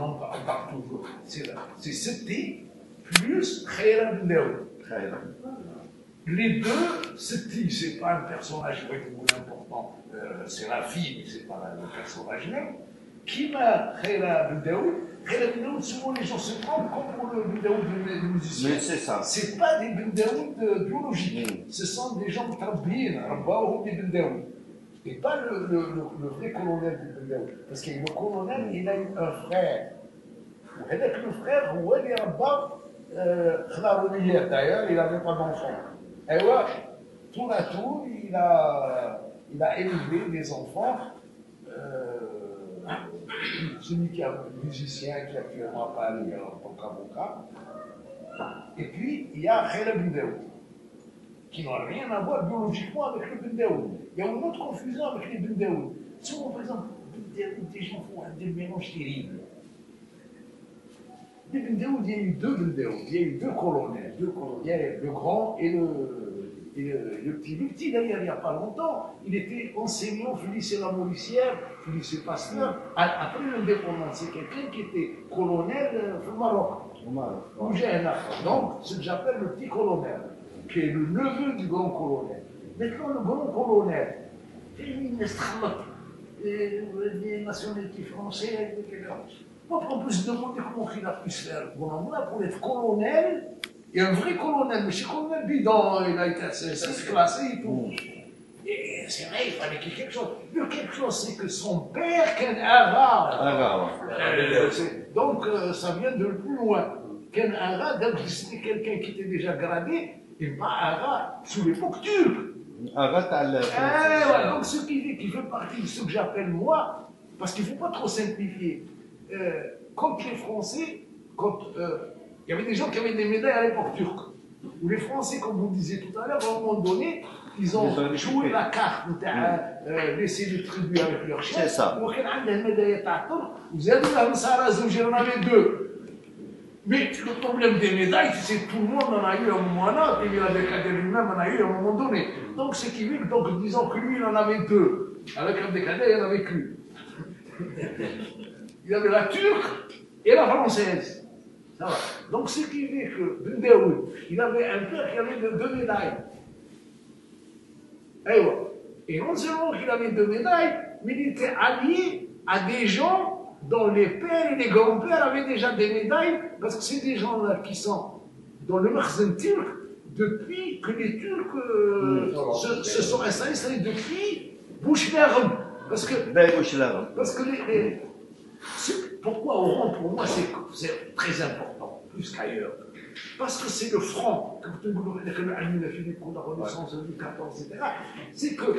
on parle toujours. C'est Setti plus Khaira Ben Daoud. Les deux, Setti, c'est pas un personnage important, c'est la fille, mais c'est pas le personnage même. Qui m'a Khaira Ben Daoud? Khaira Ben Daoud, souvent les gens se trompent comme pour le Ben Daoud de musicien. C'est ça. C'est pas des Ben Daoud biologiques. Ce sont des gens trabbins, ou des Ben Daoud. Et pas le vrai colonel du Ben Daoud. Parce que le colonel, il a eu un frère. Et le frère, il est un d'ailleurs, il n'avait pas d'enfant. Et ouais, tour à tour, il a élevé des enfants. Celui qui est un musicien qui est actuellement à Paris en tant qu'avocat. Et puis, il y a Khaira Ben Daoud, qui n'ont rien à voir biologiquement avec le Ben Daoud. Il y a une autre confusion avec les Ben Daoud. Souvent, par exemple, Ben Daoud, des gens font un mélange terrible. Les Ben Daoud, il y a eu deux Ben Daoud, il y a eu deux colonels. Il y a le grand et le petit. Le petit, d'ailleurs, il n'y a pas longtemps, il était enseignant au lycée La Mauricière, au lycée Pasteur. Après l'indépendance, c'est quelqu'un qui était colonel au Maroc. Où j'ai un affaire. Donc, ce que j'appelle le petit colonel, qui est le neveu du grand colonel. Maintenant, le grand colonel, il des nationalités françaises, moi, on peut se demander comment il a pu se faire pour être colonel, et un vrai colonel, mais chez colonel bidon, il a été assez classé et tout. Et c'est vrai, il fallait qu'il y ait quelque chose. Le quelque chose, c'est que son père, Ken Ara, donc ça vient de plus loin. Ken Ara, donc c'était quelqu'un qui était déjà gradé, et pas Ara sous l'époque turque. Donc ce qui fait partie de ce que j'appelle moi, parce qu'il ne faut pas trop simplifier. Quand les Français, il y avait des gens qui avaient des médailles à l'époque turque, où les Français, comme vous le disiez tout à l'heure, à un moment donné, ils ont joué la carte, laissé les tribus avec leur chef. C'est ça. Vous avez dit, j'en avais deux. Mais le problème des médailles, c'est que tout le monde en a eu à un moment donné, et Abdelkader lui-même en a eu à un moment donné. Donc, ce qui veut que, donc, disons que lui, il en avait deux. Avec Abdelkader, il en avait qu'une. Il avait la turque et la française. Ça va. Donc, ce qui fait que Ben Daoud, il avait un père qui avait deux médailles. Et non seulement qu'il avait deux médailles, mais il était allié à des gens dont les pères et les grands-pères avaient déjà des médailles, parce que c'est des gens-là qui sont dans le Makhzen turc depuis que les Turcs se sont installés, depuis Bouchlerm. Parce que pourquoi Oran, pour moi, c'est très important, plus qu'ailleurs. Parce que c'est le front, la Renaissance de 14, etc. C'est que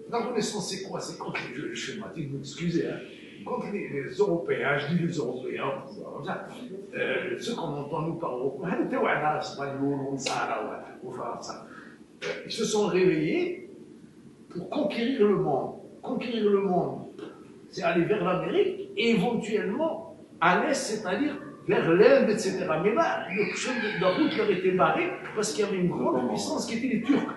la Renaissance, c'est quoi? C'est contre les schématiques, vous m'excusez, hein, contre les Européens, je dis les Européens, ceux qu'on entend nous par Européens, ils se sont réveillés pour conquérir le monde. Conquérir le monde, c'est aller vers l'Amérique et éventuellement à l'Est, c'est-à-dire vers l'Inde, etc. Mais là, la route leur était barrée parce qu'il y avait une grande puissance qui était les Turcs.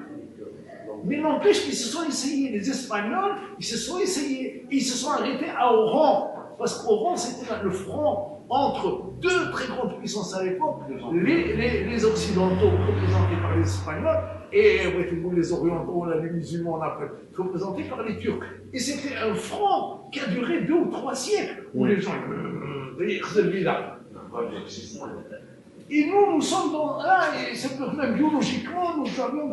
Mais n'empêche qu'ils se sont essayés, les Espagnols, ils se sont essayés, et ils se sont arrêtés à Oran. Parce qu'Oran, c'était le front entre deux très grandes puissances à l'époque, les Occidentaux représentés par les Espagnols, et les Orientaux, les musulmans, on appelle, représentés par les Turcs. Et c'était un front qui a duré 2 ou 3 siècles, où les gens, et nous sommes là, et c'est même biologiquement, nous avions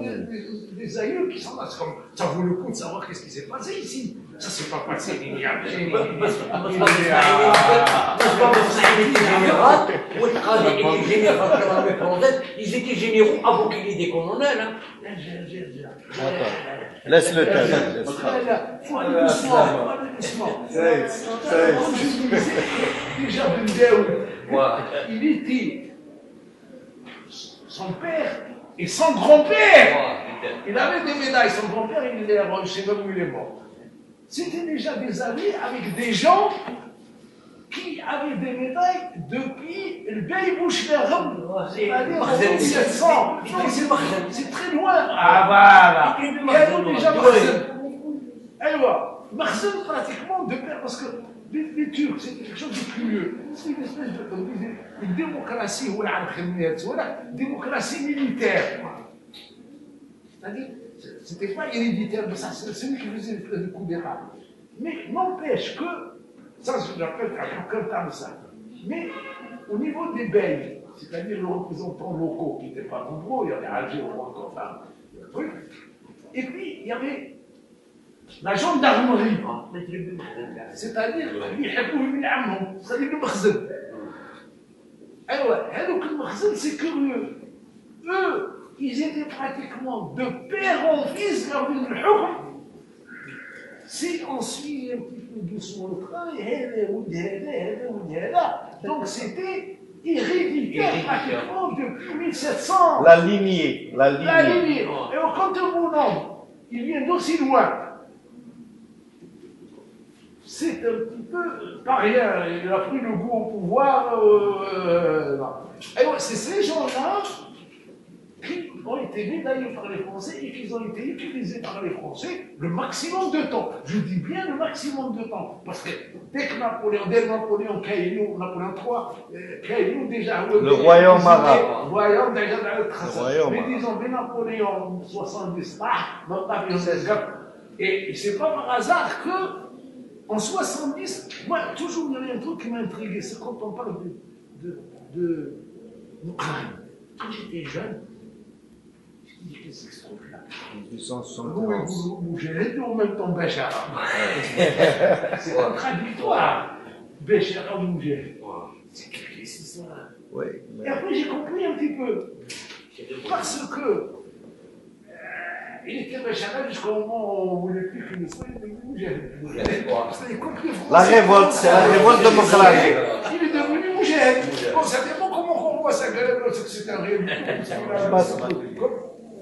des aïeux qui sont là. C'est comme, ça vaut le coup de savoir qu'est-ce qui s'est passé ici. Ça s'est pas passé, il y a ils étaient généraux avant qu'il y ait des colonels. Laisse le temps. Faut aller doucement. Comme je vous disais, déjà Ben Daoud, il était son père et son grand-père. Il avait des médailles. Son grand-père, il est mort, je ne sais même où il est mort. C'était déjà des amis avec des gens qui avaient des médailles depuis le Bey Bouchlerm, c'est-à-dire en 1700. C'est très loin. Ah voilà. Il y a déjà Makhzen. Makhzen pratiquement de père, parce que Les Turcs, c'est quelque chose de curieux. C'est une espèce de démocratie, démocratie militaire. C'est-à-dire, c'était pas héréditaire, mais ça, c'est celui qui faisait le coup d'État. Mais n'empêche que, ça, je l'appelle comme ça. Mais au niveau des Belges, c'est-à-dire les représentants locaux qui n'étaient pas nombreux, il y avait Alger au moins, enfin, le truc. Et puis, il y avait la gendarmerie, c'est-à-dire c'est-à-dire le Makhzen. Alors, le Makhzen, c'est curieux. Eux, ils étaient pratiquement de père en fils lors du Hukm. Si on suit un petit peu doucement le train, donc c'était héréditaire pratiquement depuis 1700. La lignée. La lignée. Et quand mon homme, il vient d'aussi loin, c'est un petit peu pas rien. Il a pris le goût au pouvoir. Et ouais, c'est ces gens-là qui ont été médaillés par les Français et qui ont été utilisés par les Français le maximum de temps. Je dis bien le maximum de temps. Parce que dès Napoléon Caillou, Napoléon III, Caillou déjà. Le royaume arabe. Le royaume déjà dans le tracé. Mais arabe. disons, dès Napoléon 70, et c'est pas par hasard que. En 70, moi, toujours, il y avait un truc qui m'a intrigué, c'est quand on parle de l'Ukraine. Quand j'étais jeune, je me dis, qu'est-ce que c'est ce truc-là? 1871. Moujahid ou en même temps Béchara. C'est contradictoire. Béchara ou Moujahid. C'est quelque chose. Oui. Et après, j'ai compris un petit peu. Parce que il était Béchara jusqu'au moment où on voulait plus qu'il soit Moujahid. La révolte, c'est la révolte démocratique. Il est devenu Moujahid. Bon, ça dépend comment on voit ça. C'est un réel.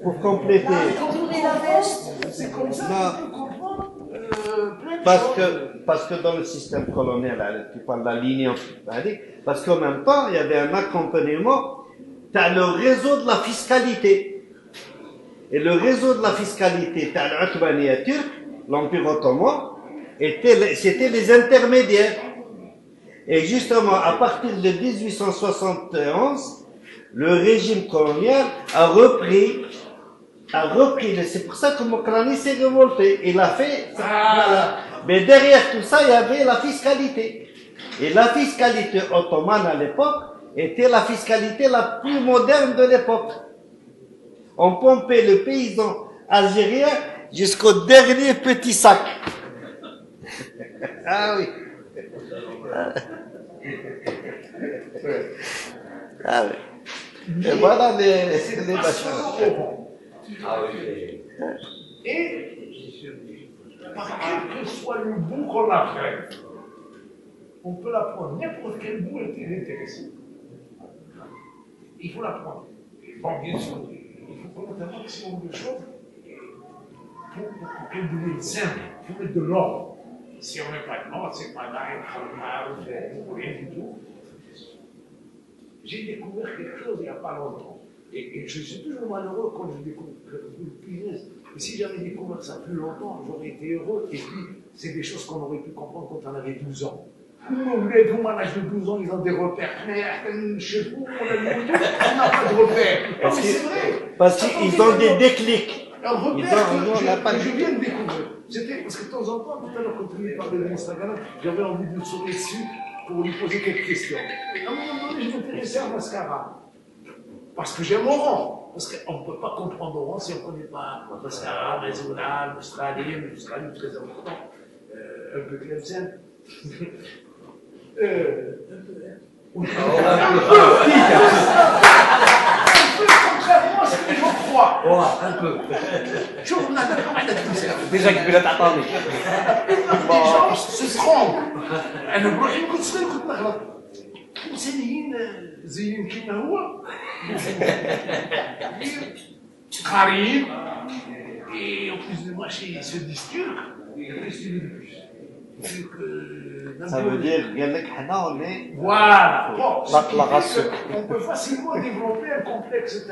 Pour compléter. C'est comme ça qu'on peut comprendre plein de choses. Parce que dans le système colonial, tu parles de la lignée, parce qu'en même temps, il y avait un accompagnement, tu as le réseau de la fiscalité. Et le réseau de la fiscalité, tu as l'Othmania turc, l'Empire ottoman, c'était les intermédiaires. Et justement, à partir de 1871, le régime colonial a repris, c'est pour ça que Mokrani s'est révolté. Il a fait, voilà. Mais derrière tout ça, il y avait la fiscalité. Et la fiscalité ottomane à l'époque était la fiscalité la plus moderne de l'époque. On pompait le paysan algérien jusqu'au dernier petit sac. Ah oui. Ah oui. Et voilà les machins. Ah oui. Et par quel que soit le bout qu'on apprenne, on peut l'apprendre. N'importe quel bout est intéressant. Il faut l'apprendre. Bon, bien sûr, il faut connaître un maximum de choses pour qu'elle devienne simple. Il faut mettre de l'ordre. Si on ne met pas de l'ordre, c'est pas rien du tout. J'ai découvert quelque chose il n'y a pas longtemps. Et je suis toujours malheureux quand je découvre le punaise. Et si j'avais découvert ça plus longtemps, j'aurais été heureux. Et puis, c'est des choses qu'on aurait pu comprendre quand on avait 12 ans. Nous, à l'âge de 12 ans, ils ont des repères. Mais chez vous, on n'a pas de repères. C'est vrai. Parce qu'ils ont des déclics. Un repère que je viens de découvrir. C'était parce que de temps en temps, tout à l'heure, quand il parlait de Instagram, j'avais envie de le sauver dessus pour lui poser quelques questions. À un moment donné, je m'intéressais à Mascara. Parce que j'aime Oran. Parce qu'on ne peut pas comprendre Oran si on ne connaît pas Mascara, Mazoula, l'Australie très important, un peu Clemson. Un peu, contrairement à ce que je crois. Un peu. Déjà qu'il peut l'atteindre. Les gens se trompent. أنا بروحي كنت صغير كنت نغلط. إنسانيين زيين كيما هو. قاريين. Et en plus de moi, ils se disent turcs. Qu'est-ce que tu veux de plus? Ça veut dire, on est. Voilà. Bon, la race. on peut facilement développer un complexe.